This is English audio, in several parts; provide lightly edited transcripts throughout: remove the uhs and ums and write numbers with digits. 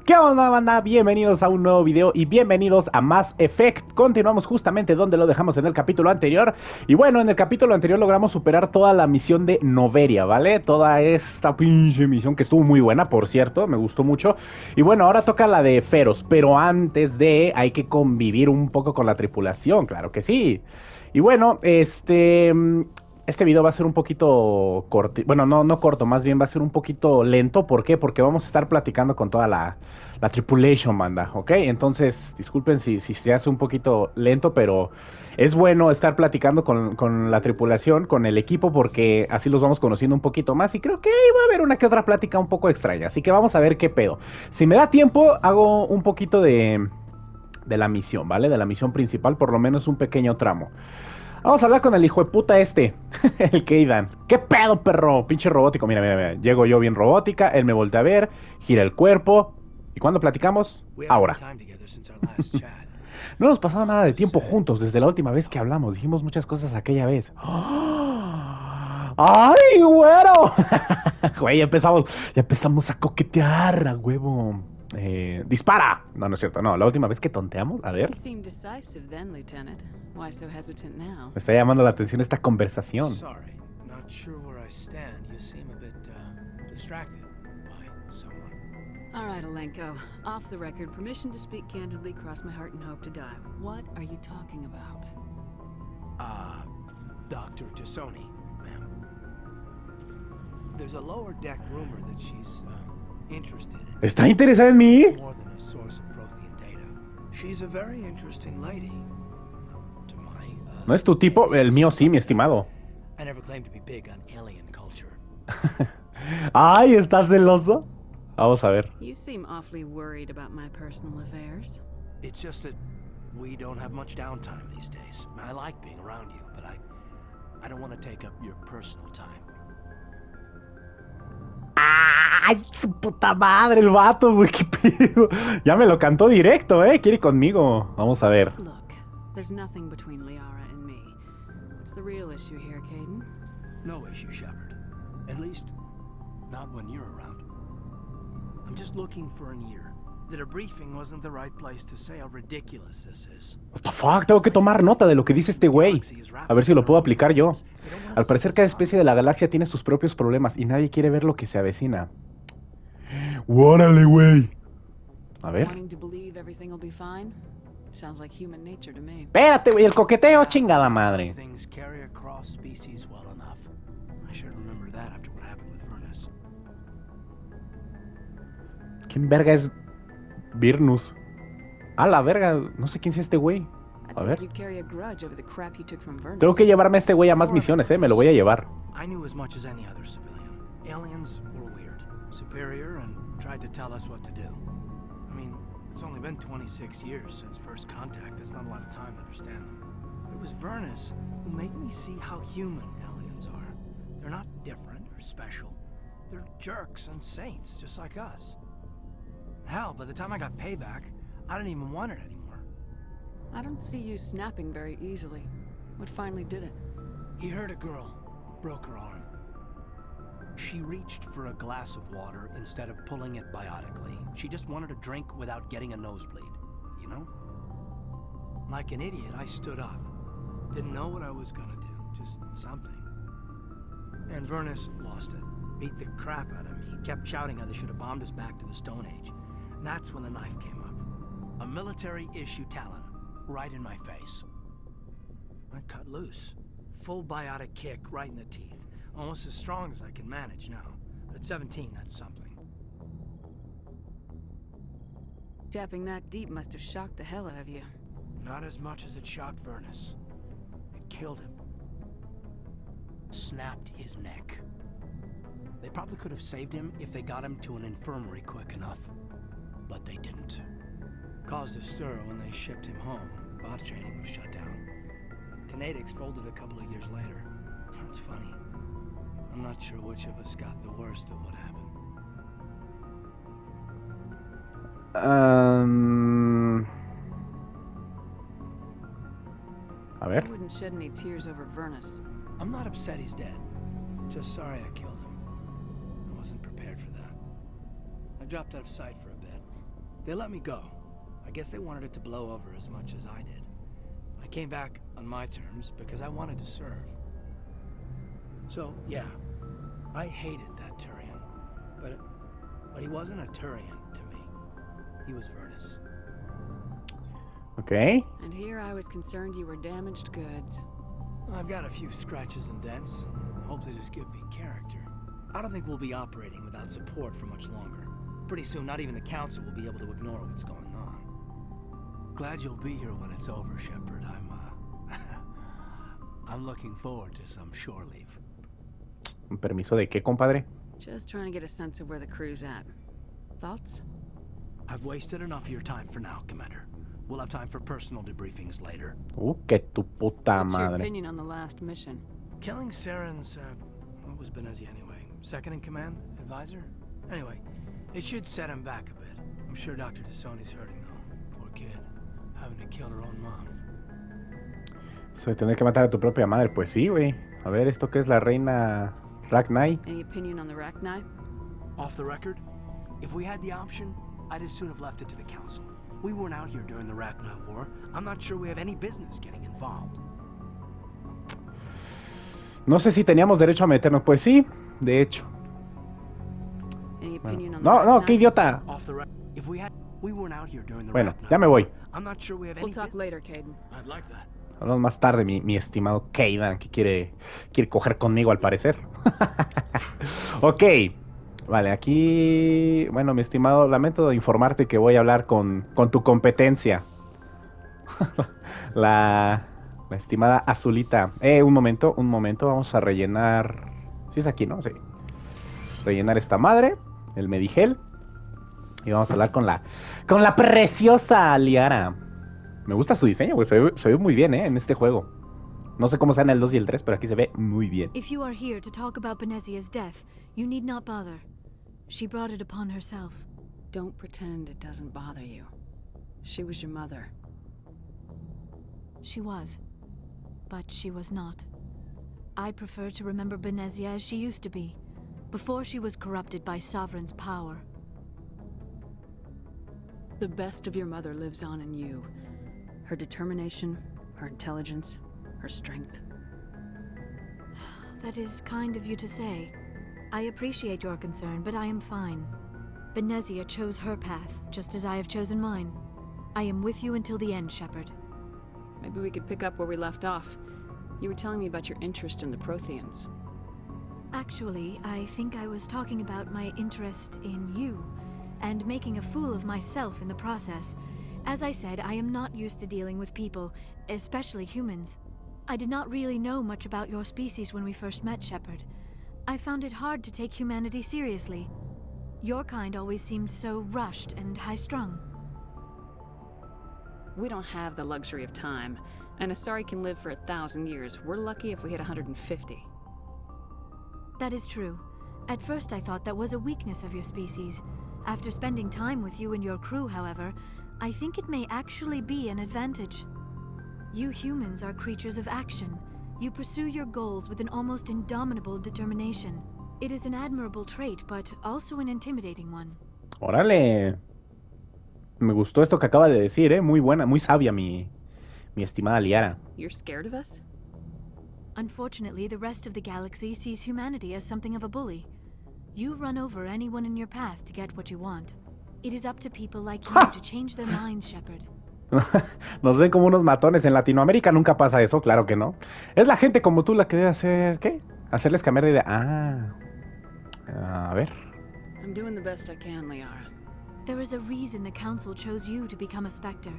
¿Qué onda, banda? Bienvenidos a un nuevo video y bienvenidos a Mass Effect. Continuamos justamente donde lo dejamos en el capítulo anterior. Y bueno, en el capítulo anterior logramos superar toda la misión de Noveria, ¿vale? Toda esta pinche misión que estuvo muy buena, por cierto, me gustó mucho. Y bueno, ahora toca la de Feros, pero antes de hay que convivir un poco con la tripulación, claro que sí. Y bueno, este video va a ser un poquito corto, bueno, no corto, más bien va a ser un poquito lento. ¿Por qué? Porque vamos a estar platicando con toda la tripulation, banda, ¿ok? Entonces, disculpen si se hace un poquito lento, pero es bueno estar platicando con la tripulación, con el equipo, porque así los vamos conociendo un poquito más y creo que ahí va a haber una que otra plática un poco extraña, así que vamos a ver qué pedo. Si me da tiempo, hago un poquito de la misión, ¿vale? De la misión principal, por lo menos un pequeño tramo. Vamos a hablar con el hijo de puta el Keidan. ¿Qué pedo, perro? Pinche robótico. Mira. Llego yo bien robótica, él me voltea a ver, gira el cuerpo. ¿Y cuándo platicamos? Ahora. No nos pasaba nada de tiempo juntos desde la última vez que hablamos. Dijimos muchas cosas aquella vez. ¡Ay, güero! Güey, ya empezamos a coquetear, a huevo. ¡Dispara! No es cierto. No, la última vez que tonteamos, a ver. Me está llamando la atención esta conversación. All right, Alenko. Off the record, permission to speak candidly, cross my heart and hope to die. What are you talking about? Dr. Tassoni, ma'am. There's a lower deck rumor that she's interested in. ¿Está interesada en mí? More than a source of Prothean data. She's a very interesting lady. To my, ¿No es tu tipo? El mío sí, mi estimado. I never claimed to be big on alien culture. Ay, ¿estás celoso? Vamos a ver. You seem awfully worried about my personal affairs. It's just that we don't have much downtime these days. I like being around you, but I don't want to take up your personal time. ¡Ay, su puta madre, el vato, güey! ¡Qué pedo! Ya me lo cantó directo, ¿eh? Quiere conmigo. Vamos a ver. Look, there's nothing between Liara and me. What's the real issue here, Caden? No issue, Shepard. At least, not when you're around. I'm just looking for an ear. The debriefing wasn't the right place to say how ridiculous this is. What the fuck, tengo que tomar nota de lo que dice este güey. A ver si lo puedo aplicar yo. Al parecer cada especie de la galaxia tiene sus propios problemas y nadie quiere ver lo que se avecina. ¡Órale, güey! A ver. Espérate, güey, el coqueteo, chingada madre. ¿Quién verga es Virnus? A la verga, no sé quién es este güey. A ver. Tengo que llevarme a este güey a más misiones, me lo voy a llevar. It's only been 26 years since first contact. That's not a lot of time to understand them. It was Vernus who made me see how human aliens are. They're not different or special. They're jerks and saints, just like us. Hell, by the time I got payback, I didn't even want it anymore. I don't see you snapping very easily. What finally did it? He hurt a girl, broke her arm. She reached for a glass of water instead of pulling it biotically. She just wanted a drink without getting a nosebleed, you know? Like an idiot, I stood up. Didn't know what I was gonna do, just something. And Vernus lost it. Beat the crap out of me. Kept shouting how they should have bombed us back to the Stone Age. And that's when the knife came up. A military-issue Talon, right in my face. I cut loose. Full biotic kick right in the teeth. Almost as strong as I can manage now. But at 17, that's something. Tapping that deep must have shocked the hell out of you. Not as much as it shocked Vernus. It killed him. Snapped his neck. They probably could have saved him if they got him to an infirmary quick enough. But they didn't. Caused a stir when they shipped him home. Bot training was shut down. Kinetics folded a couple of years later. That's funny. I'm not sure which of us got the worst of what happened. A ver. I wouldn't shed any tears over Vernus. I'm not upset he's dead. Just sorry I killed him. I wasn't prepared for that. I dropped out of sight for a bit. They let me go. I guess they wanted it to blow over as much as I did. I came back on my terms because I wanted to serve. So, yeah, I hated that Turian. But he wasn't a Turian to me. He was Virtus. Okay. And here I was concerned you were damaged goods. I've got a few scratches and dents. Hope they just give me character. I don't think we'll be operating without support for much longer. Pretty soon, not even the council will be able to ignore what's going on. Glad you'll be here when it's over, Shepard. I'm looking forward to some shore leave. ¿Un permiso de qué, compadre? Just trying to get a sense of where the crew's at. Thoughts? I've wasted enough of your time for now, Commander. We'll have time for personal debriefings later. Que tu puta What's your madre. opinion on the last mission? Killing Saren's, what was Benezia anyway? Second in command? Advisor? Anyway, it should set him back a bit. I'm sure Dr. Tassoni's hurting, though. Poor kid. Having to kill her own mom. Eso de tener que matar a tu propia madre, pues sí, güey. A ver, ¿esto qué es la reina Ragnar? Any opinion on the Rachni? Off the record, if we had the option, I'd as soon have left it to the council. We weren't out here during the Rachni War. I'm not sure we have any business getting involved. No sé si teníamos derecho a meternos. Pues sí, de hecho. Any opinion on the No, no, Rachni? qué idiota. Off the record, if we weren't out here during the Bueno, Rachni ya me War. voy. I'm not sure we have any We'll talk business. later, Caden. I'd like that. Hablamos más tarde, mi estimado Kaidan, que quiere coger conmigo al parecer. Ok. Vale, aquí... Bueno, mi estimado, lamento informarte que voy a hablar con tu competencia. la estimada Azulita. Un momento, vamos a rellenar... ¿Sí es aquí, no? Sí. Rellenar esta madre, el Medigel. Y vamos a hablar con la preciosa Liara. Me gusta su diseño, güey. Se ve muy bien, en este juego. No sé cómo sea en el 2 y el 3, pero aquí se ve muy bien. If you are here to talk about Benezia's death, you need not bother. She brought it upon herself. Don't pretend it doesn't bother you. She was your mother. She was. But she was not. I prefer to remember Benezia as she used to be, before she was corrupted by Sovereign's power. The best of your mother lives on in you. Her determination, her intelligence, her strength. That is kind of you to say. I appreciate your concern, but I am fine. Benezia chose her path, just as I have chosen mine. I am with you until the end, Shepard. Maybe we could pick up where we left off. You were telling me about your interest in the Protheans. Actually, I think I was talking about my interest in you, and making a fool of myself in the process. As I said, I am not used to dealing with people, especially humans. I did not really know much about your species when we first met, Shepard. I found it hard to take humanity seriously. Your kind always seemed so rushed and high-strung. We don't have the luxury of time. An Asari can live for 1,000 years. We're lucky if we hit 150. That is true. At first I thought that was a weakness of your species. After spending time with you and your crew, however, I think it may actually be an advantage. You humans are creatures of action. You pursue your goals with an almost indomitable determination. It is an admirable trait, but also an intimidating one. Órale. Me gustó esto que acaba de decir, muy buena, muy sabia mi estimada Liara. You're scared of us? Unfortunately, the rest of the galaxy sees humanity as something of a bully. You run over anyone in your path to get what you want. It is up to people like you to change their minds, Shepard. Nos ven como unos matones. En Latinoamérica nunca pasa eso, claro que no. Es la gente como tú la que debe hacer... ¿Qué? Hacerles cambiar de idea. A ver. I'm doing the best I can, Liara. There is a reason the Council chose you to become a Spectre.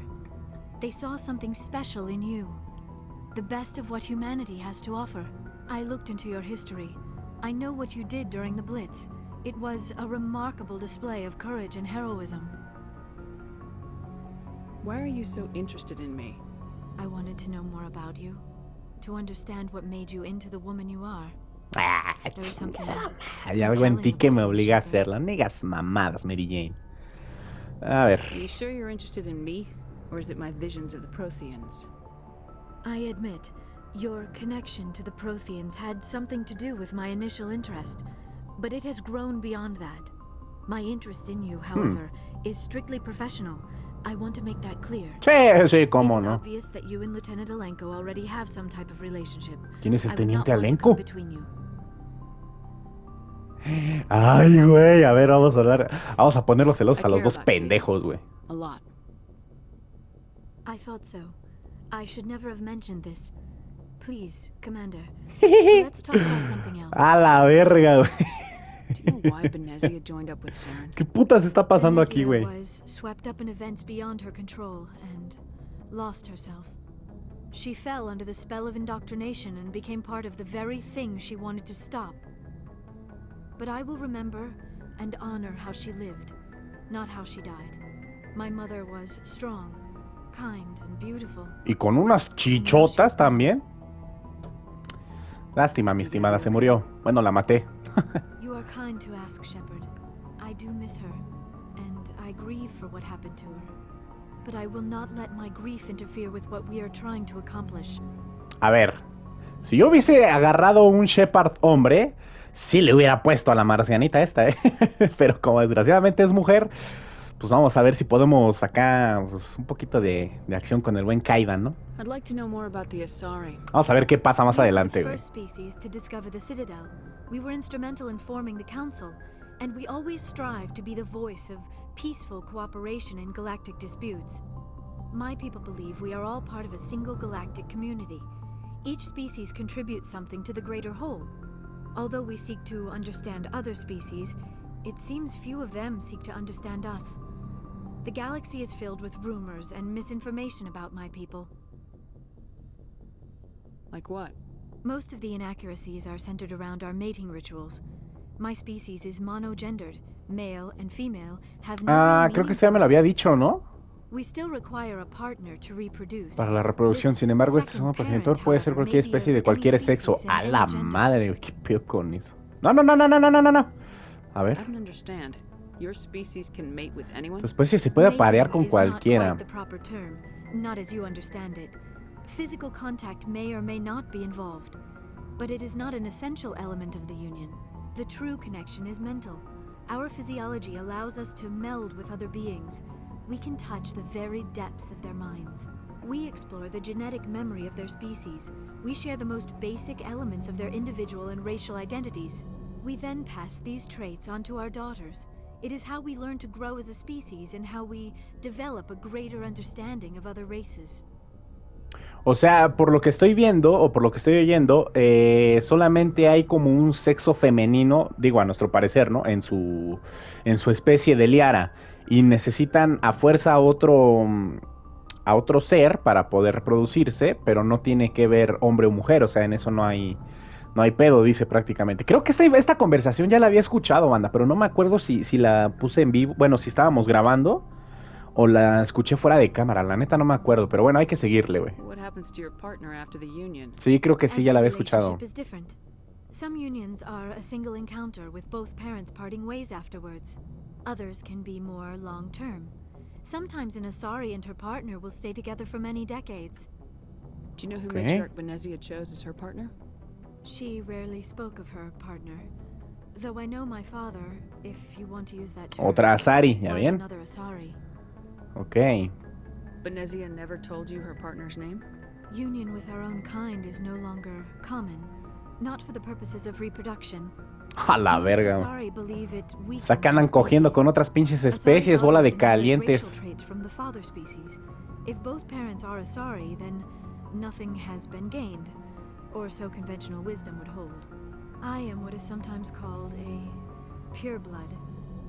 They saw something special in you. The best of what humanity has to offer. I looked into your history. I know what you did during the Blitz. It was a remarkable display of courage and heroism. Why are you so interested in me? I wanted to know more about you. To understand what made you into the woman you are. There is something Hay algo en ti que me obliga a hacerla. Negas mamadas, Mary Jane. A ver. Are you sure you're interested in me? Or is it my visions of the Protheans? I admit, your connection to the Protheans had something to do with my initial interest, but it has grown beyond that. My interest in you, however, is strictly professional. I want to make that clear. Sí, cómo It is no. obvious that you and Lieutenant Alenko already have some type of relationship. ¿Quién es el I would not teniente want to come Alenko? between you. Ay, güey, a ver, vamos a ponerlos celosos I a los care dos about Kate. pendejos, güey. A lot. I thought so. I should never have mentioned this. Please, Commander, let's talk about something else. A la verga, güey. Do you know why Benezia joined up with Saren? ¿Qué putas está pasando aquí, Venezia güey? was swept up in events beyond her control and lost herself. She fell under the spell of indoctrination and became part of the very thing she wanted to stop. But I will remember and honor how she lived, not how she died. My mother was strong, kind, and beautiful. Y con unas chichotas también. Lástima, mi estimada, se murió. Bueno, la maté. You are kind to ask, Shepard. I do miss her, and I grieve for what happened to her. But I will not let my grief interfere with what we are trying to accomplish. A ver, si yo hubiese agarrado un Shepard hombre, sí le hubiera puesto a la marcianita esta, ¿eh? Pero como desgraciadamente es mujer, pues vamos a ver si podemos acá pues, un poquito de acción con el buen Kaidan, ¿no? I'd like to know more about the Asari. Vamos a ver qué pasa más We were adelante, the güey. first species to discover the Citadel. We were instrumental in forming the Council, and we always strive to be the voice of peaceful cooperation in galactic disputes. My people believe we are all part of a single galactic community. Each species contributes something to the greater whole. Although we seek to understand other species, it seems few of them seek to understand us. The galaxy is filled with rumors and misinformation about my people. Like what? Most of the inaccuracies are centered around our mating rituals. My species is monogendered. Male and female have no Ah, real creo que meaning usted ya me for lo había us. dicho, ¿no? We still require a partner to reproduce. Para la reproducción, This sin embargo, este second segundo progenitor parent, puede ser however, cualquier may be especie of de any cualquier sexo. species and A any la gender. madre, güey, qué pedo con eso. No, no, no, no, no, no, no, no, no. A I ver, don't understand. Your species can mate with anyone? tu especie se puede Mating aparear con is not cualquiera. quite the proper term, not as you understand it. Physical contact may or may not be involved, but it is not an essential element of the union. The true connection is mental. Our physiology allows us to meld with other beings. We can touch the very depths of their minds. We explore the genetic memory of their species. We share the most basic elements of their individual and racial identities. We then pass these traits on to our daughters. It is how we learn to grow as a species and how we develop a greater understanding of other races. O sea, por lo que estoy viendo o por lo que estoy oyendo, solamente hay como un sexo femenino, digo a nuestro parecer, ¿no? En su especie de liara. Y necesitan a fuerza a otro ser para poder reproducirse, pero no tiene que ver hombre o mujer, o sea, en eso no hay pedo, dice prácticamente. Creo que esta conversación ya la había escuchado, banda, pero no me acuerdo si la puse en vivo, bueno, si estábamos grabando o la escuché fuera de cámara, la neta no me acuerdo, pero bueno, hay que seguirle, güey. What happens to your partner after the union? Sí, creo que sí, ya la había Every escuchado. relationship is different. Some unions are a single encounter with both parents parting ways afterwards. Others can be more long-term. Sometimes an Asari and her partner will stay together for many decades. Do you know who Okay. Matriarch Benezia chose as her partner? She rarely spoke of her partner. Though I know my father, if you want to use that term, Otra Asari, ¿ya was ven? another Asari. Ok. Benezia never told you her partner's name? Union with our own kind is no longer common, not for the purposes of reproduction. A la Most verga. Asari believe it weakens Se andan our cogiendo species. con otras pinches Asari especies, bola de daughters inherit calientes. racial traits from the father species. If both parents are Asari, then nothing has been gained, or so conventional wisdom would hold. I am what is sometimes called a pureblood,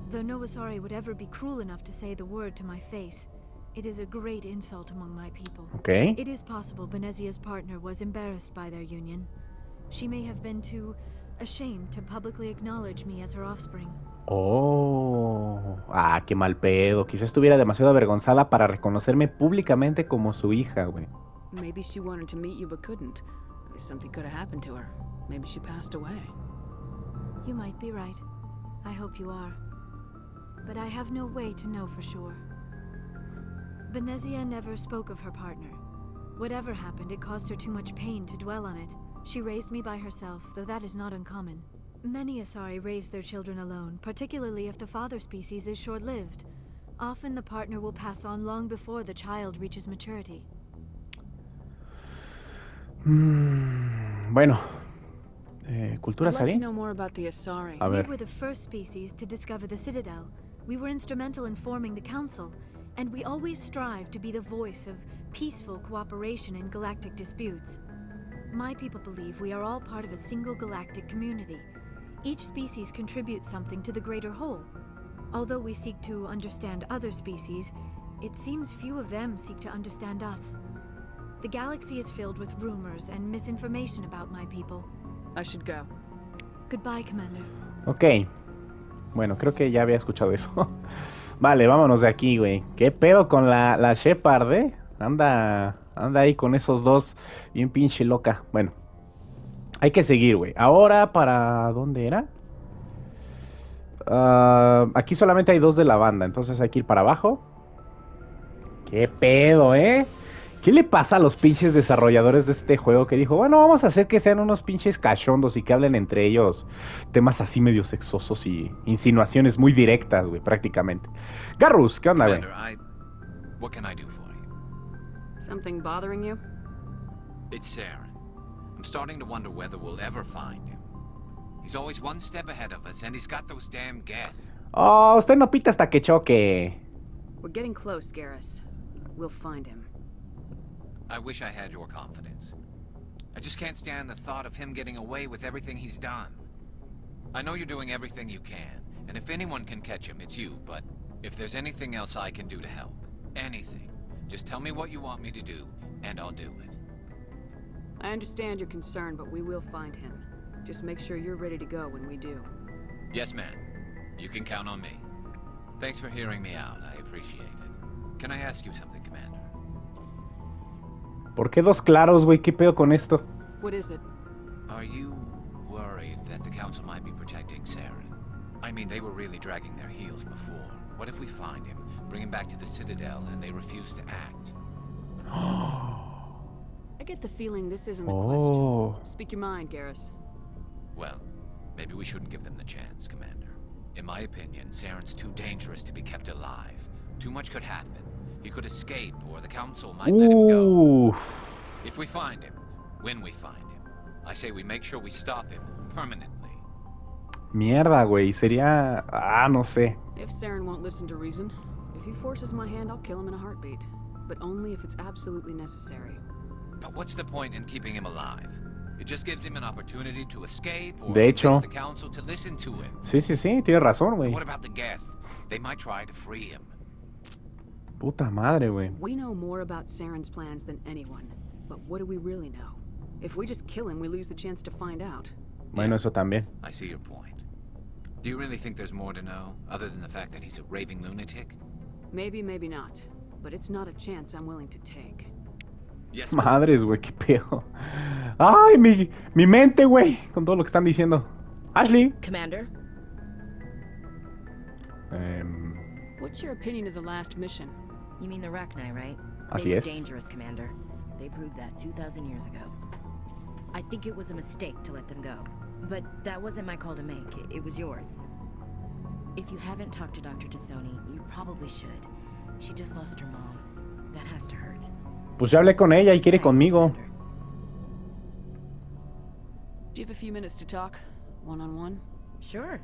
though no Asari would ever be cruel enough to say the word to my face. It is a great insult among my people. Ok. It is possible Benezia's partner was embarrassed by their union. She may have been too ashamed to publicly acknowledge me as her offspring. Oh. Ah, qué mal pedo. Quizás estuviera demasiado avergonzada para reconocerme públicamente como su hija, güey. Maybe she wanted to meet you but couldn't. Something could have happened to her. Maybe she passed away. You might be right. I hope you are. But I have no way to know for sure. Benezia never spoke of her partner. Whatever happened, it caused her too much pain to dwell on it. She raised me by herself, though that is not uncommon. Many Asari raise their children alone, particularly if the father species is short-lived. Often the partner will pass on long before the child reaches maturity. Bueno. ¿Cultura I'd like to Sari? know more about the Asari. A We ver. were the first species to discover the Citadel. We were instrumental in forming the Council, and we always strive to be the voice of peaceful cooperation in galactic disputes. My people believe we are all part of a single galactic community. Each species contributes something to the greater whole. Although we seek to understand other species, it seems few of them seek to understand us. The galaxy is filled with rumors and misinformation about my people. I should go. Goodbye, Commander. Ok. Bueno, creo que ya había escuchado eso. Vale, vámonos de aquí, güey. ¿Qué pedo con la Shepard, eh? Anda ahí con esos dos bien pinche loca. Bueno, hay que seguir, güey. Ahora, ¿para dónde era? Aquí solamente hay dos de la banda, entonces hay que ir para abajo. ¿Qué pedo, eh? ¿Qué le pasa a los pinches desarrolladores de este juego que dijo, bueno, vamos a hacer que sean unos pinches cachondos y que hablen entre ellos temas así medio sexosos y insinuaciones muy directas, güey, prácticamente? Garrus, ¿qué onda, güey? What can I do for you? Something bothering you? It's Saren. I'm starting to wonder whether we'll ever find him. He's always one step ahead of us, and he's got those damn Geth. Oh, usted no pita hasta que choque. We're getting close, Garrus. We'll find him. I wish I had your confidence. I just can't stand the thought of him getting away with everything he's done. I know you're doing everything you can, and if anyone can catch him, it's you, but if there's anything else I can do to help, anything, just tell me what you want me to do, and I'll do it. I understand your concern, but we will find him. Just make sure you're ready to go when we do. Yes, ma'am. You can count on me. Thanks for hearing me out. I appreciate it. Can I ask you something, Commander? ¿Por qué dos claros, güey? ¿Qué pedo con esto? What is it? Are you worried that the Council might be protecting Saren? I mean, they were really dragging their heels before. What if we find him, bring him back to the Citadel, and they refuse to act? I get the feeling this isn't a Oh. question. Speak your mind, Garrus. Well, maybe we shouldn't give them the chance, Commander. In my opinion, Saren's too dangerous to be kept alive. Too much could happen. He could escape, or the Council might let him go. If we find him, when we find him, I say we make sure we stop him permanently. Mierda, güey. Sería... no sé. If Saren won't listen to reason, if he forces my hand, I'll kill him in a heartbeat. But only if it's absolutely necessary. But what's the point in keeping him alive? It just gives him an opportunity to escape, or De hecho. convince the Council to listen to him. Sí, tienes razón, güey. What about the Geth? They might try to free him. Puta madre, güey. We know more about Saren's plans than anyone. But what do we really know? If we just kill him, we lose the chance to find out. Bueno, eso también. I see your point. Do you really think there's more to know, other than the fact that he's a raving lunatic? Maybe, maybe not. But it's not a chance I'm willing to take. Yes, ma'am. Madres, güey, qué pedo. Ay, mi mente, güey, con todo lo que están diciendo. Ashley. Commander? What's your opinion of the last mission? You mean the Rachni, right? Así They were es. dangerous, Commander. They proved that 2,000 years ago. I think it was a mistake to let them go. But that wasn't my call to make. It was yours. If you haven't talked to Dr. Tassoni, you probably should. She just lost her mom. That has to hurt. Pues ya hablé con ella y Just quiere saying, conmigo. Commander. Do you have a few minutes to talk? One-on-one? Sure.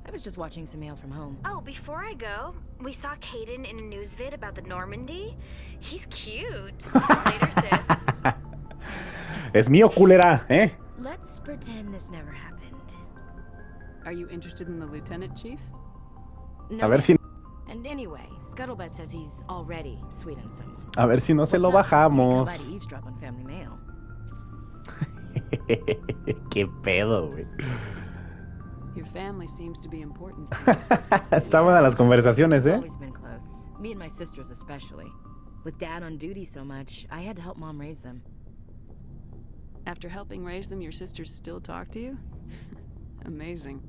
I was just watching some mail from home. Oh, before I go, we saw Caden in a news vid about the Normandy. He's cute. Later, sis. Es mío, culera, ¿eh? Let's pretend this never happened. Are you interested in the lieutenant, Chief? No, A ver si, And anyway, Scuttlebutt says he's already sweet on someone. no se lo What's up? You bajamos. come by to eavesdrop on family mail. Qué pedo, güey. Your family seems to be important to you. Está buena las conversaciones, We've ¿eh? always been close. Me and my sisters especially. With Dad on duty so much, I had to help Mom raise them. After helping raise them, your sisters still talk to you? Amazing.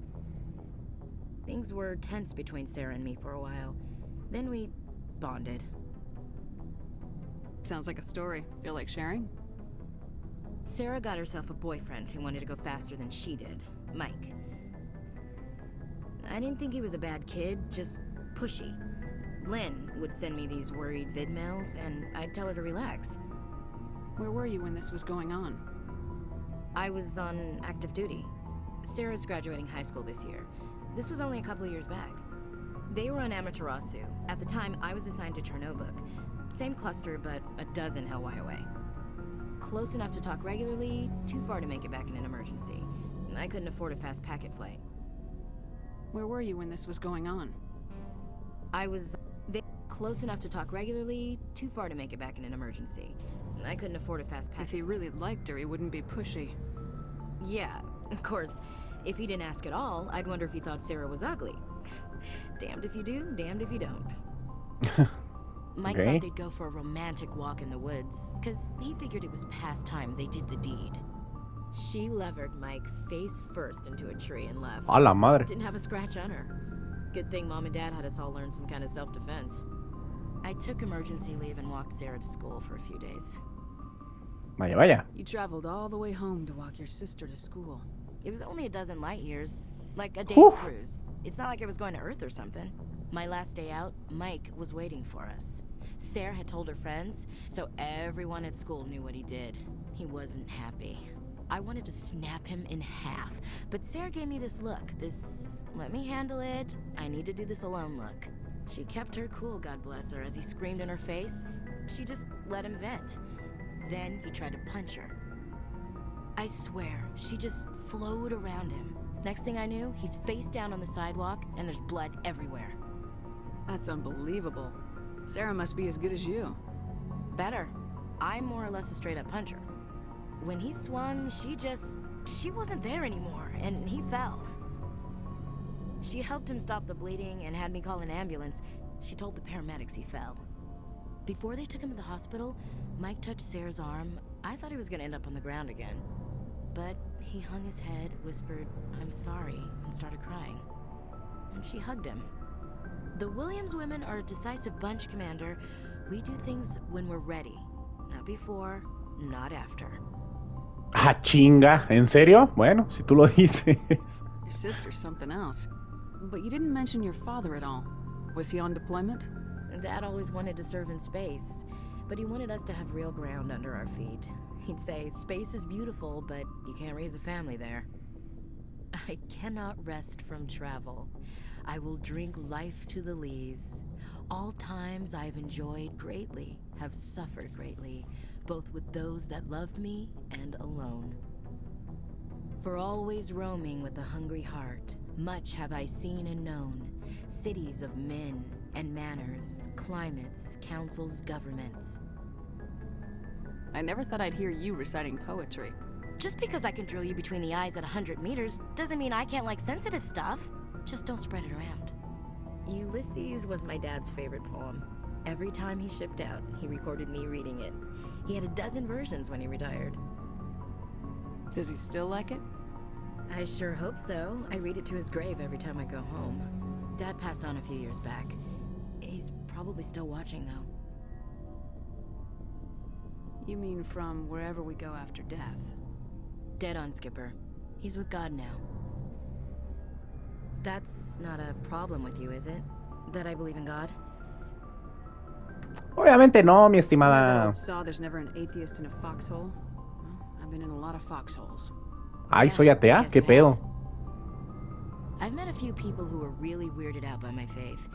Things were tense between Sarah and me for a while. Then we bonded. Sounds like a story. Feel like sharing? Sarah got herself a boyfriend who wanted to go faster than she did, Mike. I didn't think he was a bad kid, just pushy. Lynn would send me these worried vid mails, and I'd tell her to relax. Where were you when this was going on? I was on active duty. Sarah's graduating high school this year. This was only a couple of years back. They were on Amaterasu. At the time, I was assigned to Chernobog. Same cluster, but a dozen LY away. Close enough to talk regularly, too far to make it back in an emergency. I couldn't afford a fast packet flight. Where were you when this was going on? I was close enough to talk regularly, too far to make it back in an emergency. I couldn't afford a fast packet. If he really liked her, he wouldn't be pushy. Yeah, of course. If he didn't ask at all, I'd wonder if he thought Sarah was ugly. Damned if you do, damned if you don't. Mike thought they'd go for a romantic walk in the woods, because he figured it was past time they did the deed. She levered Mike face first into a tree and left. A la madre. Didn't have a scratch on her. Good thing Mom and Dad had us all learn some kind of self-defense. I took emergency leave and walked Sarah to school for a few days. Vaya, vaya. You traveled all the way home to walk your sister to school. It was only a dozen light years, like a day's cruise. It's not like I was going to Earth or something. My last day out, Mike was waiting for us. Sarah had told her friends, so everyone at school knew what he did. He wasn't happy. I wanted to snap him in half, but Sarah gave me this look, this let me handle it, I need to do this alone look. She kept her cool, God bless her, as he screamed in her face. She just let him vent. Then he tried to punch her. I swear, she just flowed around him. Next thing I knew, he's face down on the sidewalk, and there's blood everywhere. That's unbelievable. Sarah must be as good as you. Better. I'm more or less a straight-up puncher. When he swung, she wasn't there anymore, and he fell. She helped him stop the bleeding and had me call an ambulance. She told the paramedics he fell. Before they took him to the hospital, Mike touched Sarah's arm. I thought he was gonna end up on the ground again. But he hung his head, whispered, "I'm sorry," and started crying. And she hugged him. The Williams women are a decisive bunch, Commander. We do things when we're ready. Not before, not after. Ah, chinga. ¿En serio? Bueno, si tú lo dices. Your sister's something else. But you didn't mention your father at all. Was he on deployment? Dad always wanted to serve in space, but he wanted us to have real ground under our feet. He'd say, space is beautiful, but you can't raise a family there. I cannot rest from travel. I will drink life to the lees. All times I've enjoyed greatly, have suffered greatly, both with those that loved me and alone. For always roaming with a hungry heart, much have I seen and known, cities of men and manners, climates, councils, governments. I never thought I'd hear you reciting poetry. Just because I can drill you between the eyes at 100 meters doesn't mean I can't like sensitive stuff. Just don't spread it around. Ulysses was my dad's favorite poem. Every time he shipped out, he recorded me reading it. He had a dozen versions when he retired. Does he still like it? I sure hope so. I read it to his grave every time I go home. Dad passed on a few years back. He's probably still watching, though. You mean from wherever we go after death? Dead on, Skipper. He's with God now. That's not a problem with you, is it? That I believe in God? Obviamente no, mi You know that estimada. old saw, there's never an atheist in a foxhole? Well, I've been in a lot of foxholes. Ay, soy atea. guess ¿Qué you pedo? have. I've met a few people who are really weirded out by my faith.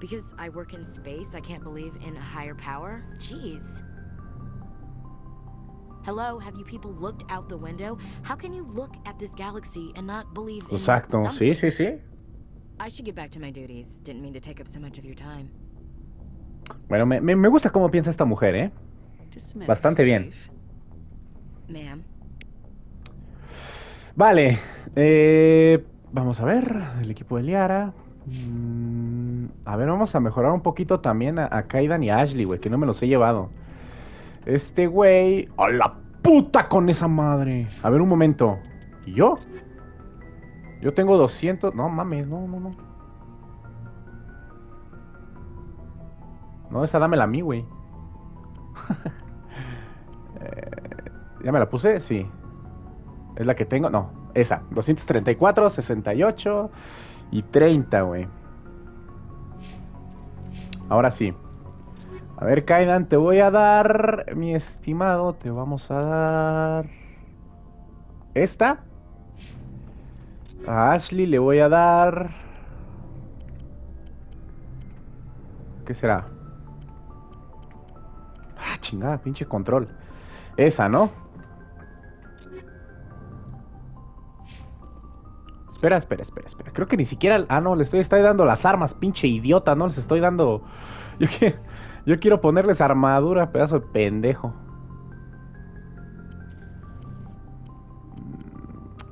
Because I work in space, I can't believe in a higher power? Jeez. Hello, have you people looked out the window? How can you look at this galaxy and not believe in Exacto. something? Sí, sí, sí. I should get back to my duties. Didn't mean to take up so much of your time. Bueno, me gusta cómo piensa esta mujer, ¿eh? Dismissed, Bastante bien. Chief. Ma'am. Vale. Vamos a ver. El equipo de Liara. A ver, vamos a mejorar un poquito también a Kaidan y a Ashley, güey, que no me los he llevado. Este güey... ¡A la puta con esa madre! A ver, un momento. ¿Y yo? Yo tengo 200... No, mames, no. No, esa dámela a mí, güey. ¿Ya me la puse? Sí. ¿Es la que tengo? No, esa. 234, 68 y 30, güey. Ahora sí. A ver, Kaidan, te voy a dar, mi estimado, te vamos a dar... esta. A Ashley le voy a dar... ¿qué será? Ah, chingada, pinche control. Esa, ¿no? Espera. Creo que ni siquiera... Ah, no, les estoy dando las armas, pinche idiota. No les estoy dando... Yo quiero ponerles armadura, pedazo de pendejo.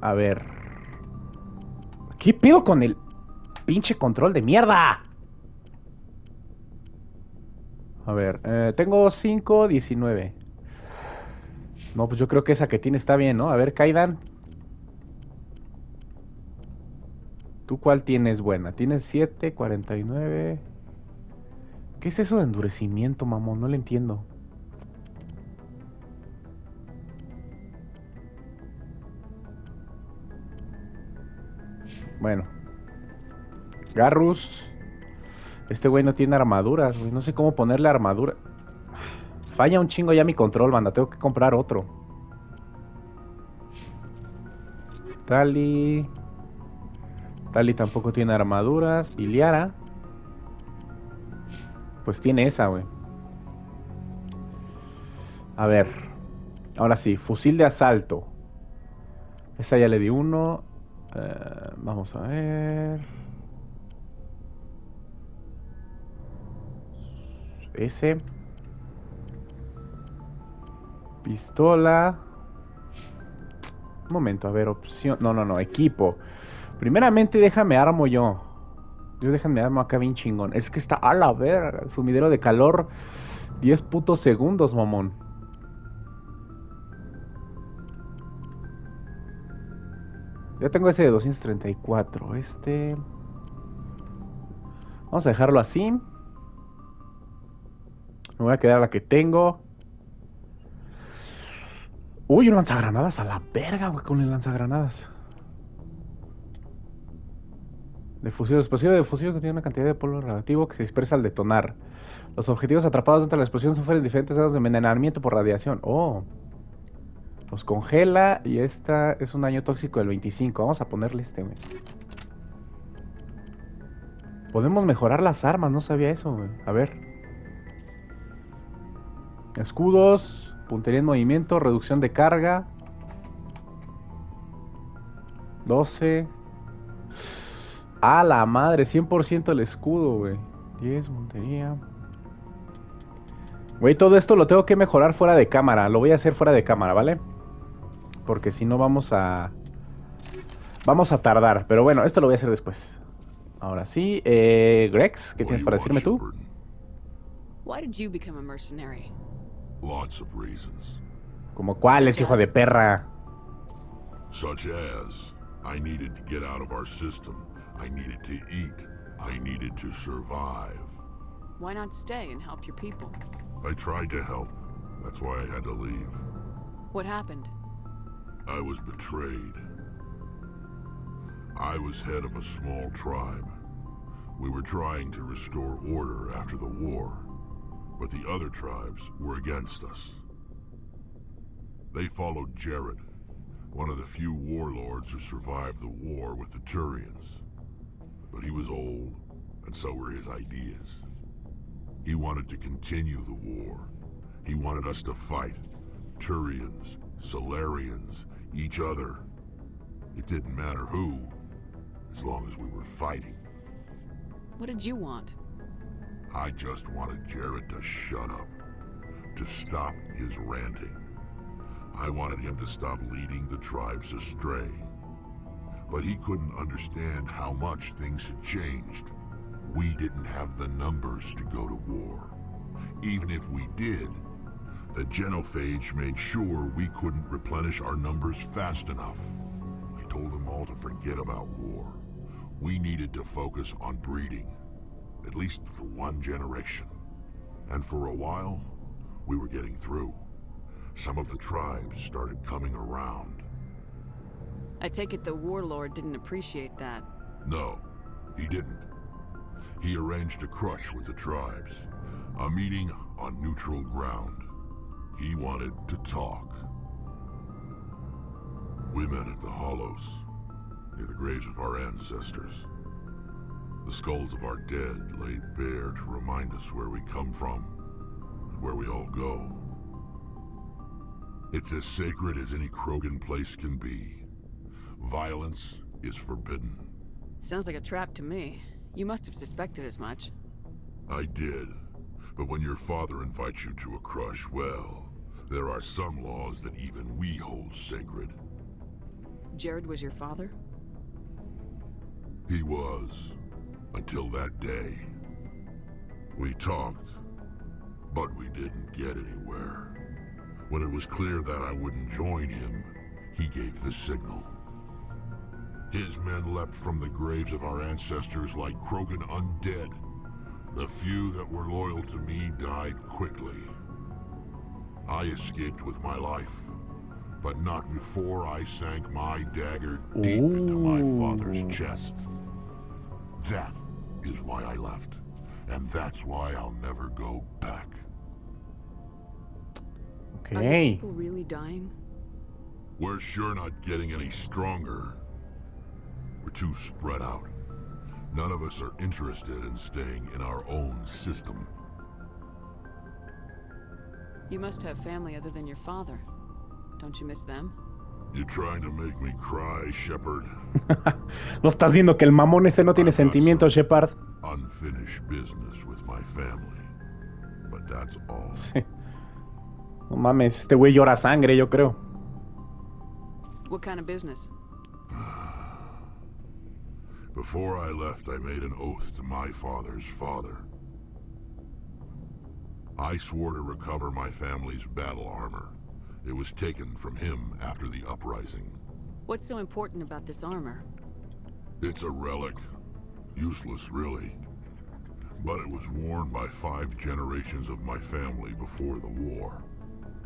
A ver. ¿Qué pedo con el pinche control de mierda? A ver, tengo 5, 19. No, pues yo creo que esa que tiene está bien, ¿no? A ver, Kaidan. ¿Tú cuál tienes buena? Tienes 7, 49. ¿Qué es eso de endurecimiento, mamón? No le entiendo. Bueno. Garrus. Este güey no tiene armaduras, güey. No sé cómo ponerle armadura. Falla un chingo ya mi control, banda. Tengo que comprar otro. Tali tampoco tiene armaduras. Y Liara, pues tiene esa, güey. A ver. Ahora sí, fusil de asalto. Esa ya le di uno. Vamos a ver. Ese. Pistola. Un momento, a ver, opción. No, equipo. Primeramente déjame armo yo. Déjame armo acá bien chingón. Es que está a la verga. Sumidero de calor. 10 putos segundos, mamón. Ya tengo ese de 234. Este... vamos a dejarlo así. Me voy a quedar a la que tengo. Uy, un lanzagranadas a la verga, güey, con el lanzagranadas. Explosivo de fusil que tiene una cantidad de polvo radioactivo que se dispersa al detonar. Los objetivos atrapados dentro de la explosión sufren diferentes grados de envenenamiento por radiación. Oh. Los congela y esta es un daño tóxico del 25. Vamos a ponerle este, güey. Podemos mejorar las armas, no sabía eso, güey. A ver. Escudos, puntería en movimiento, reducción de carga. 12. A la madre, 100% el escudo, güey. 10, puntería. Güey, todo esto lo tengo que mejorar fuera de cámara. Lo voy a hacer fuera de cámara, ¿vale? Porque si no vamos a tardar. Pero bueno, esto lo voy a hacer después. Ahora sí, Grex, ¿qué tienes para decirme tú? Why did you become a mercenary? Lots of reasons. ¿Como cuáles, hijo de perra? Such as, I needed to get out of our system. I needed to eat. I needed to survive. Why not stay and help your people? I tried to help. That's why I had to leave. What happened? I was betrayed. I was head of a small tribe. We were trying to restore order after the war, but the other tribes were against us. They followed Jared, one of the few warlords who survived the war with the Turians. But he was old, and so were his ideas. He wanted to continue the war. He wanted us to fight. Turians, Solarians, each other. It didn't matter who, as long as we were fighting. What did you want? I just wanted Jared to shut up, to stop his ranting. I wanted him to stop leading the tribes astray. But he couldn't understand how much things had changed. We didn't have the numbers to go to war. Even if we did, the genophage made sure we couldn't replenish our numbers fast enough. I told them all to forget about war. We needed to focus on breeding, at least for one generation. And for a while, we were getting through. Some of the tribes started coming around. I take it the warlord didn't appreciate that. No, he didn't. He arranged a crush with the tribes, a meeting on neutral ground. He wanted to talk. We met at the Hollows, near the graves of our ancestors. The skulls of our dead laid bare to remind us where we come from and where we all go. It's as sacred as any Krogan place can be. Violence is forbidden. Sounds like a trap to me. You must have suspected as much. I did. But when your father invites you to a crush, well, there are some laws that even we hold sacred. Jared was your father? He was. Until that day. We talked, but we didn't get anywhere. When it was clear that I wouldn't join him, he gave the signal. His men leapt from the graves of our ancestors like Krogan undead. The few that were loyal to me died quickly. I escaped with my life, but not before I sank my dagger deep into my father's chest. That is why I left, and that's why I'll never go back. Are Okay. people really dying? We're sure not getting any stronger. We're too spread out. None of us are interested in staying in our own system. You must have family other than your father. Don't you miss them? You trying to make me cry, Shepard? No estás diciendo que el mamón ese no tiene sentimientos, Shepard. Unfinished business with my family. But that's all. Sí. No mames, este güey llora sangre, yo creo. What kind of business? Before I left, I made an oath to my father's father. I swore to recover my family's battle armor. It was taken from him after the uprising. What's so important about this armor? It's a relic. Useless, really. But it was worn by 5 generations of my family before the war.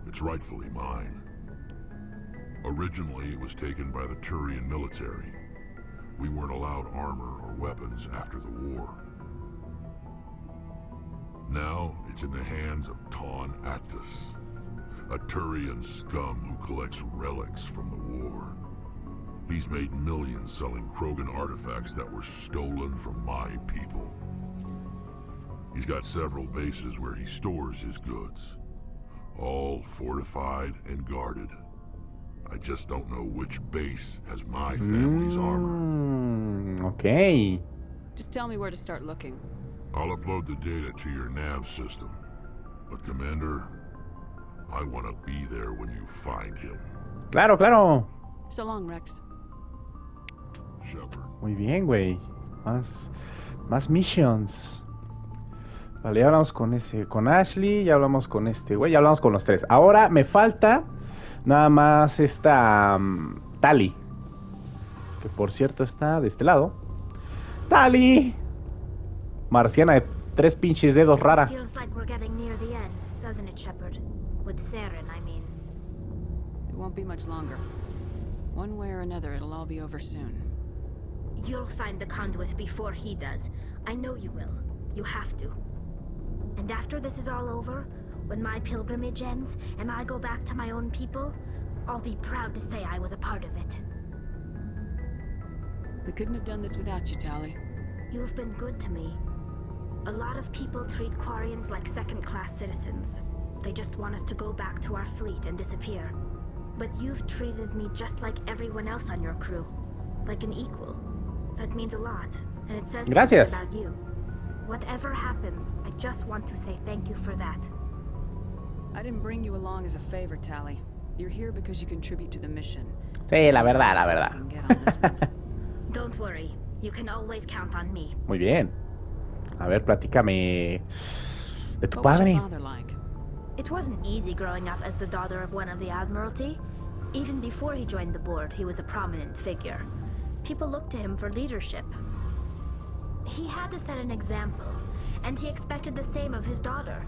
It's rightfully mine. Originally, it was taken by the Turian military. We weren't allowed armor or weapons after the war. Now, it's in the hands of Taun Actus, a Turian scum who collects relics from the war. He's made millions selling Krogan artifacts that were stolen from my people. He's got several bases where he stores his goods, all fortified and guarded. I just don't know which base has my family's armor. Okay. Just tell me where to start looking. I'll upload the data to your nav system. But Commander, I want to be there when you find him. Claro, claro. So long, Rex. Shepard. Muy bien, güey. Más missions. Vale, ya hablamos con Ashley, ya hablamos con este güey, ya hablamos con los 3. Ahora me falta nada más esta Tali. Que por cierto está de este lado. ¡Tali! Marciana de 3 pinches dedos rara. Feels like we're getting near the end, doesn't it, Shepard? With Saren, I mean. It won't be much longer. One way or another, it'll all be over soon. You'll find the conduit before he does. I know you will. You have to. And after this is all over, when my pilgrimage ends and I go back to my own people, I'll be proud to say I was a part of it. We couldn't have done this without you, Tali. You've been good to me. A lot of people treat Quarians like second-class citizens. They just want us to go back to our fleet and disappear. But you've treated me just like everyone else on your crew. Like an equal. That means a lot, and it says Gracias. something about you. Whatever happens, I just want to say thank you for that. I didn't bring you along as a favor, Tali. You're here because you contribute to the mission. Sí, la verdad, la verdad. You can get on this one. Don't worry. You can always count on me. Muy bien. A ver, platícame de tu What was padre. your father like? It wasn't easy growing up as the daughter of one of the Admiralty. Even before he joined the board, he was a prominent figure. People looked to him for leadership. He had to set an example, and he expected the same of his daughter.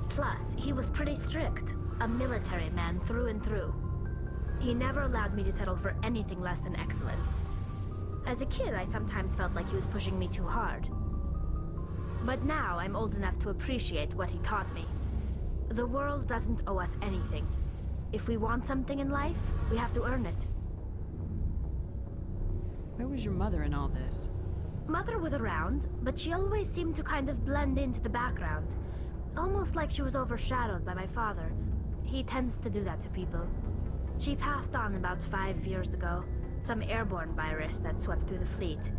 Plus, he was pretty strict, a military man through and through. He never allowed me to settle for anything less than excellence. As a kid, I sometimes felt like he was pushing me too hard. But now I'm old enough to appreciate what he taught me. The world doesn't owe us anything. If we want something in life, we have to earn it. Where was your mother in all this? Mother was around, but she always seemed to kind of blend into the background. Almost like she was overshadowed by my father. He tends to do that to people. She passed on about 5 years ago. Some airborne virus that swept through the fleet.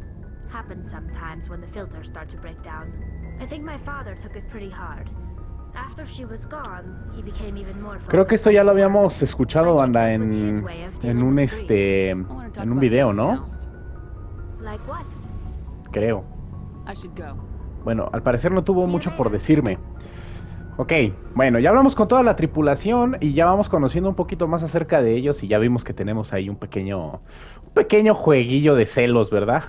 Happens sometimes when the filters start to break down. I think my father took it pretty hard. After she was gone, he became even more Creo que focused esto on ya his lo work. habíamos escuchado, I think banda, that was his way of dealing un with grief. I want to talk en un about video, something ¿no? else. Like what? Creo. I should go. Bueno, al parecer no tuvo Sí, mucho a ver. por decirme. Ok, bueno, ya hablamos con toda la tripulación y ya vamos conociendo un poquito más acerca de ellos y ya vimos que tenemos ahí un pequeño jueguillo de celos, ¿verdad?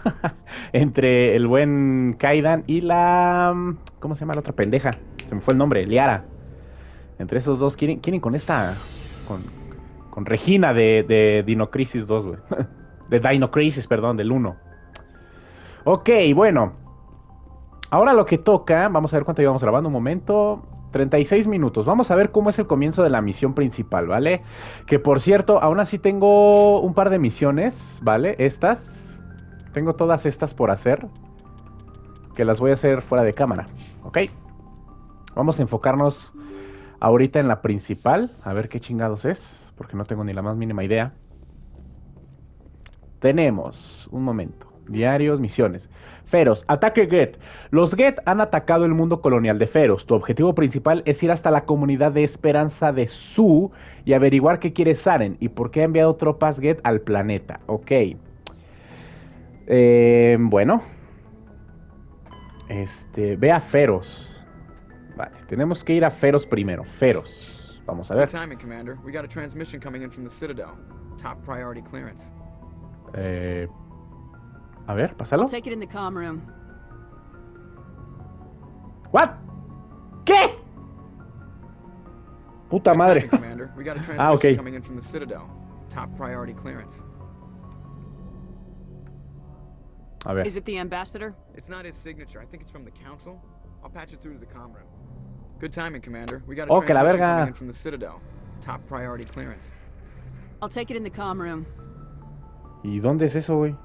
Entre el buen Kaidan y la... ¿Cómo se llama la otra pendeja? Se me fue el nombre, Liara. Entre esos dos quieren con esta... Con Regina de Dino Crisis 2, güey. De Dino Crisis, perdón, del 1. Ok, bueno. Ahora lo que toca, vamos a ver cuánto llevamos grabando, un momento, 36 minutos, vamos a ver cómo es el comienzo de la misión principal, ¿vale? Que por cierto, aún así tengo un par de misiones, ¿vale? Tengo todas estas por hacer, que las voy a hacer fuera de cámara, ¿ok? Vamos a enfocarnos ahorita en la principal, a ver qué chingados es, porque no tengo ni la más mínima idea. Tenemos, un momento. Diarios, misiones. Feros, ataque Geth. Los Geth han atacado el mundo colonial de Feros. Tu objetivo principal es ir hasta la comunidad de Esperanza de Su y averiguar qué quiere Saren y por qué ha enviado tropas Geth al planeta. Ok. Bueno. Ve a Feros. Vale, tenemos que ir a Feros primero. Feros. Vamos a ver. Good timing, Commander. We got a transmission coming in from the Citadel. Top priority clearance. A ver, pásalo. I'll take it in the comm room. ¿What? ¿Qué? Puta Good madre. timing, Commander. We got a transmission ok. coming in from the Citadel. Top priority clearance. A ver. Is it the ambassador? It's not his signature. I think it's from the Council. I'll patch it through to the comm room. Good timing, Commander. We got a que la transmission verga. coming in from the Citadel. Top priority clearance. I'll take it in the comm room. ¿Y dónde es eso, güey?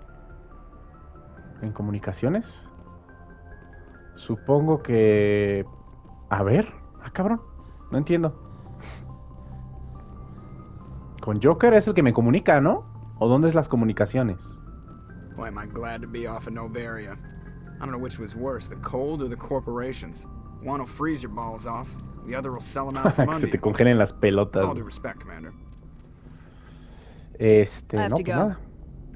¿En comunicaciones? Supongo que... A ver. Ah, cabrón. No entiendo. Con Joker es el que me comunica, ¿no? ¿O dónde es las comunicaciones? Boy, am I glad to be off of Novaria. I don't know which was worse, the cold or the corporations. One will freeze your balls off, the other will sell them out from Que under se te you. congelen las With pelotas. all due respect, Commander. I have No, to pues go. nada.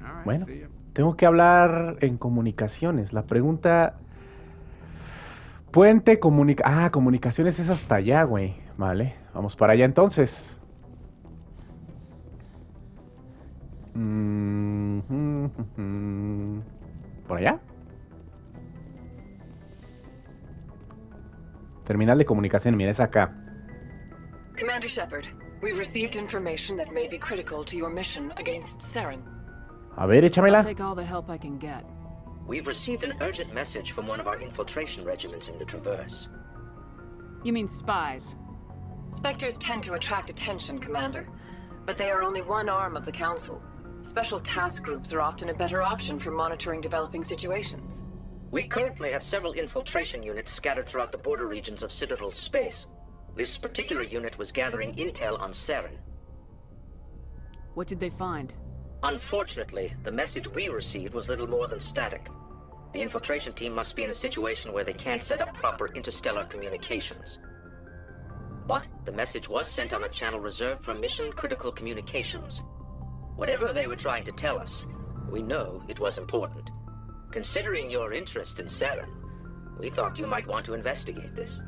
All right, Bueno. see ya. Tengo que hablar en comunicaciones. La pregunta... comunicaciones es hasta allá, güey. Vale, vamos para allá entonces. ¿Por allá? Terminal de comunicación, mira, es acá. Commander Shepard, we've received information that may be critical to your mission against Saren. A ver, I'll échamela. take all the help I can get. We've received an urgent message from one of our infiltration regiments in the Traverse. You mean spies? Spectres tend to attract attention, Commander, but they are only one arm of the Council. Special task groups are often a better option for monitoring developing situations. We currently have several infiltration units scattered throughout the border regions of Citadel space. This particular unit was gathering intel on Saren. What did they find? Unfortunately, the message we received was little more than static. The infiltration team must be in a situation where they can't set up proper interstellar communications. But the message was sent on a channel reserved for mission-critical communications. Whatever they were trying to tell us, we know it was important. Considering your interest in Saren, we thought you might want to investigate this.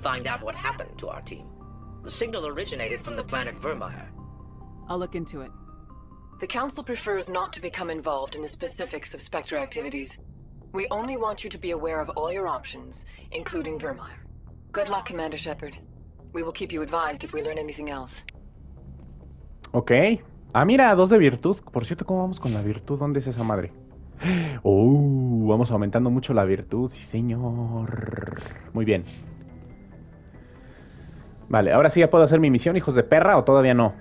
Find out what happened to our team. The signal originated from the planet Vermeer. I'll look into it. The Council prefers not to become involved in the specifics of Spectre activities. We only want you to be aware of all your options, including Vermeer. Good luck, Commander Shepard. We will keep you advised if we learn anything else. Ok. Ah, mira, 2 de virtud. Por cierto, ¿cómo vamos con la virtud? ¿Dónde es esa madre? Vamos aumentando mucho la virtud, sí señor. Muy bien. Vale, ahora sí ya puedo hacer mi misión, hijos de perra, o todavía no.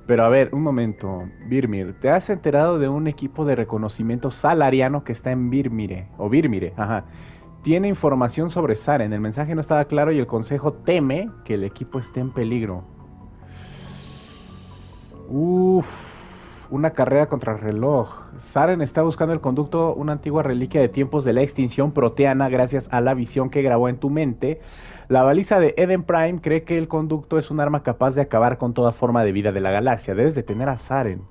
Pero a ver, un momento. Birmir, ¿te has enterado de un equipo de reconocimiento salariano que está en Birmire? O Birmire, ajá. Tiene información sobre Saren. El mensaje no estaba claro y el consejo teme que el equipo esté en peligro. Una carrera contra el reloj. Saren está buscando el conducto, una antigua reliquia de tiempos de la extinción proteana gracias a la visión que grabó en tu mente. La baliza de Eden Prime cree que el conducto es un arma capaz de acabar con toda forma de vida de la galaxia. Debes detener a Saren.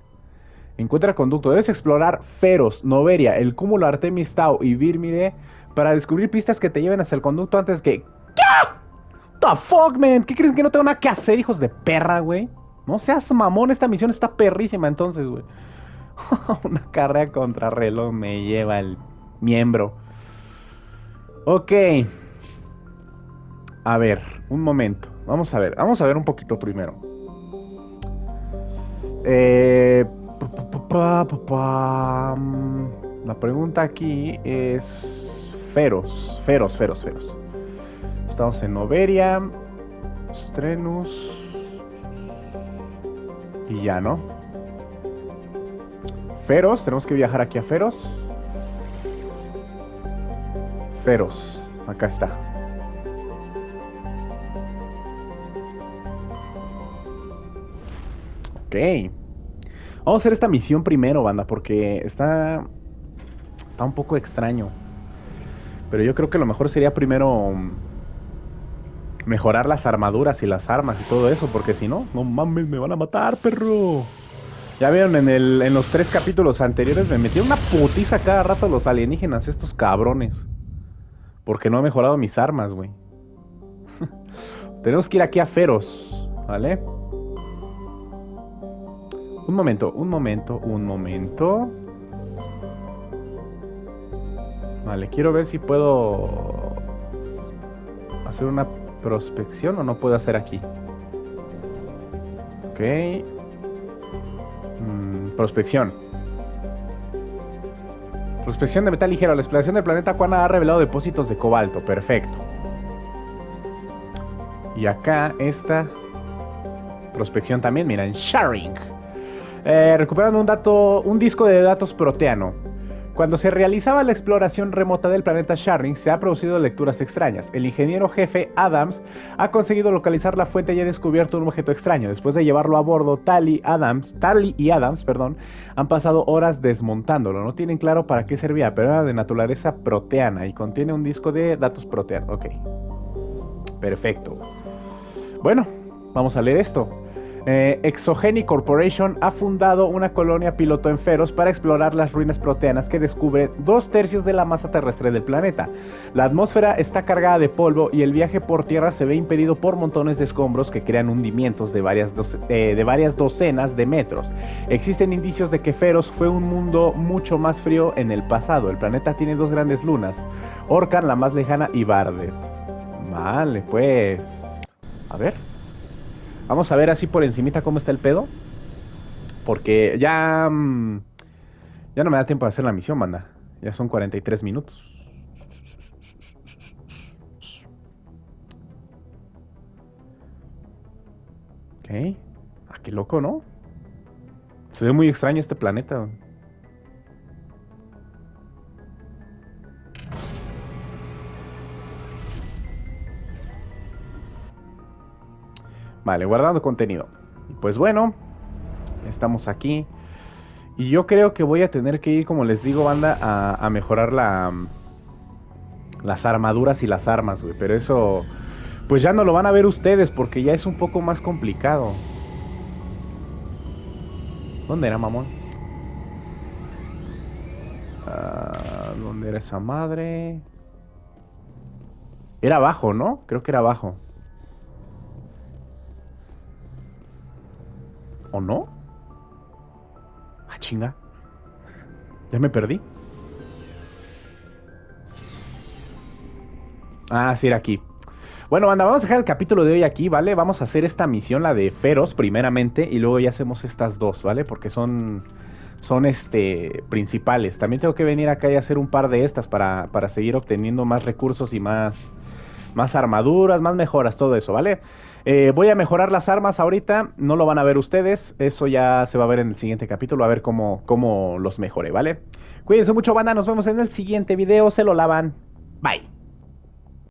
Encuentra el conducto. Debes explorar Feros, Noveria, el cúmulo Artemis Tau y Virmide para descubrir pistas que te lleven hasta el conducto antes que... ¿Qué? The fuck, man? ¿Qué crees que no tengo nada que hacer, hijos de perra, güey? No seas mamón, esta misión está perrísima entonces, güey. Una carrera contra reloj me lleva el miembro. Ok. A ver, un momento. Vamos a ver un poquito primero. La pregunta aquí es... Feros. Estamos en Noveria, Strenus... Y ya, ¿no? Feros, tenemos que viajar aquí a Feros. Feros, acá está. Ok. Vamos a hacer esta misión primero, banda, porque está un poco extraño. Pero yo creo que lo mejor sería primero mejorar las armaduras y las armas y todo eso, porque si no, no mames, me van a matar, perro. Ya vieron, en los 3 capítulos anteriores me metí una putiza cada rato los alienígenas, estos cabrones. Porque no he mejorado mis armas, güey. Tenemos que ir aquí a Feros, ¿vale? Un momento. Vale, quiero ver si puedo hacer una prospección o no puedo hacer aquí. Ok. Prospección. Prospección de metal ligero. La exploración del planeta Aquana ha revelado depósitos de cobalto. Perfecto. Y acá esta prospección también, miren, sharing. Recuperando un disco de datos proteano. Cuando se realizaba la exploración remota del planeta Sharing, se han producido lecturas extrañas. El ingeniero jefe Adams ha conseguido localizar la fuente y ha descubierto un objeto extraño. Después de llevarlo a bordo, Tally y Adams, han pasado horas desmontándolo. No tienen claro para qué servía, pero era de naturaleza proteana y contiene un disco de datos proteanos. Ok. Perfecto. Bueno, vamos a leer esto. Exogeny Corporation ha fundado una colonia piloto en Feros para explorar las ruinas proteanas que descubre 2/3 de la masa terrestre del planeta. La atmósfera está cargada de polvo y el viaje por tierra se ve impedido por montones de escombros que crean hundimientos de varias docenas de metros. Existen indicios de que Feros fue un mundo mucho más frío en el pasado. El planeta tiene 2 grandes lunas, Orcan, la más lejana, y Bardet. Vale, pues... A ver... Vamos a ver así por encimita cómo está el pedo. Porque ya no me da tiempo de hacer la misión, banda. Ya son 43 minutos. Ok. Ah, qué loco, ¿no? Se ve muy extraño este planeta. Vale, guardando contenido. Y pues bueno, estamos aquí. Y yo creo que voy a tener que ir, como les digo, banda, a mejorar las armaduras y las armas, güey. Pero eso, pues ya no lo van a ver ustedes porque ya es un poco más complicado. ¿Dónde era, mamón? ¿Dónde era esa madre? Era abajo, ¿no? Creo que era abajo. ¿O no? Ah, chinga. Ya me perdí. Ah, sí, era aquí. Bueno, banda, vamos a dejar el capítulo de hoy aquí, ¿vale? Vamos a hacer esta misión, la de Feros, primeramente, y luego ya hacemos estas dos, ¿vale? Porque son son principales. También tengo que venir acá y hacer un par de estas para seguir obteniendo más recursos y más armaduras, más mejoras, todo eso, ¿vale? Voy a mejorar las armas ahorita, no lo van a ver ustedes, eso ya se va a ver en el siguiente capítulo, a ver cómo los mejoré, ¿vale? Cuídense mucho, banda, nos vemos en el siguiente video, se lo lavan, bye.